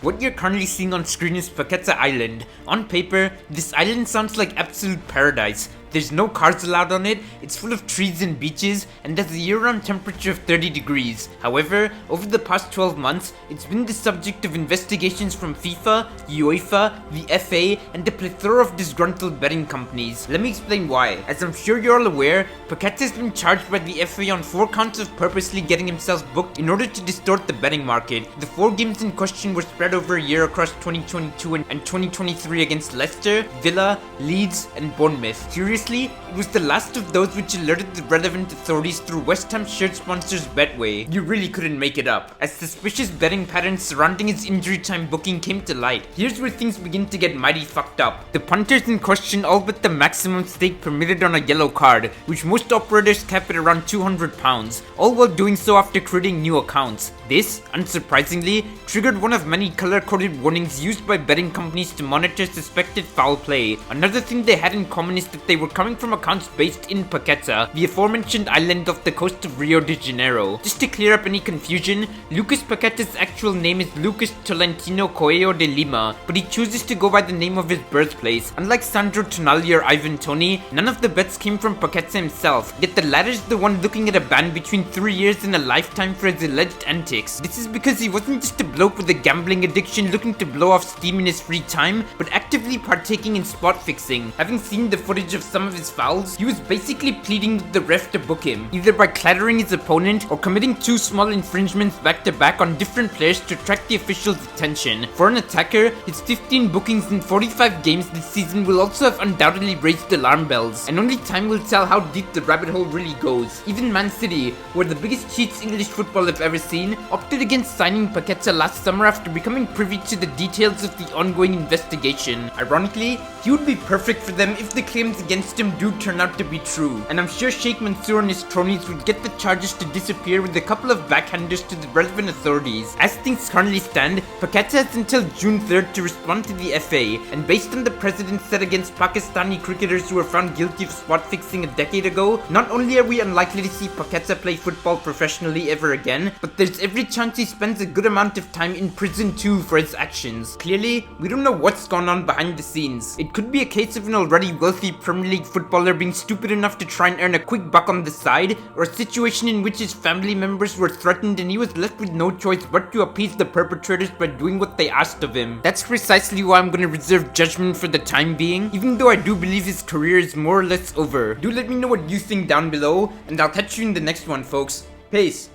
What you're currently seeing on screen is Paqueta Island. On paper, this island sounds like absolute paradise. There's no cars allowed on it, it's full of trees and beaches, and has a year-round temperature of 30 degrees. However, over the past 12 months, it's been the subject of investigations from FIFA, UEFA, the FA, and a plethora of disgruntled betting companies. Let me explain why. As I'm sure you're all aware, Paqueta has been charged by the FA on 4 counts of purposely getting himself booked in order to distort the betting market. The 4 games in question were spread over a year across 2022 and 2023 against Leicester, Villa, Leeds, and Bournemouth. Curiously, it was the last of those which alerted the relevant authorities through West Ham shirt sponsors Betway. You really couldn't make it up, as suspicious betting patterns surrounding his injury time booking came to light. Here's where things begin to get mighty fucked up. The punters in question all but the maximum stake permitted on a yellow card, which most operators cap at around £200, all while doing so after creating new accounts. This, unsurprisingly, triggered one of many color-coded warnings used by betting companies to monitor suspected foul play. Another thing they had in common is that they were coming from accounts based in Paqueta, the aforementioned island off the coast of Rio de Janeiro. Just to clear up any confusion, Lucas Paqueta's actual name is Lucas Tolentino Coelho de Lima, but he chooses to go by the name of his birthplace. Unlike Sandro Tonali or Ivan Toney, none of the bets came from Paqueta himself, yet the latter is the one looking at a ban between 3 years and a lifetime for his alleged antics. This is because he wasn't just a bloke with a gambling addiction looking to blow off steam in his free time, but actively partaking in spot fixing. Having seen the footage of some of his fouls, he was basically pleading with the ref to book him, either by clattering his opponent or committing 2 small infringements back to back on different players to attract the official's attention. For an attacker, his 15 bookings in 45 games this season will also have undoubtedly raised alarm bells, and only time will tell how deep the rabbit hole really goes. Even Man City, who are the biggest cheats English football have ever seen, opted against signing Paqueta last summer after becoming privy to the details of the ongoing investigation. Ironically, he would be perfect for them if the claims against him do turn out to be true, and I'm sure Sheikh Mansour and his cronies would get the charges to disappear with a couple of backhanders to the relevant authorities. As things currently stand, Paqueta has until June 3rd to respond to the FA, and based on the precedent set against Pakistani cricketers who were found guilty of spot fixing a decade ago, not only are we unlikely to see Paqueta play football professionally ever again, but there's every chance he spends a good amount of time in prison too for his actions. Clearly, we don't know what's gone on behind the scenes. It could be a case of an already wealthy Premier League footballer being stupid enough to try and earn a quick buck on the side, or a situation in which his family members were threatened and he was left with no choice but to appease the perpetrators by doing what they asked of him. That's precisely why I'm gonna reserve judgment for the time being, even though I do believe his career is more or less over. Do let me know what you think down below, and I'll catch you in the next one, folks. Peace.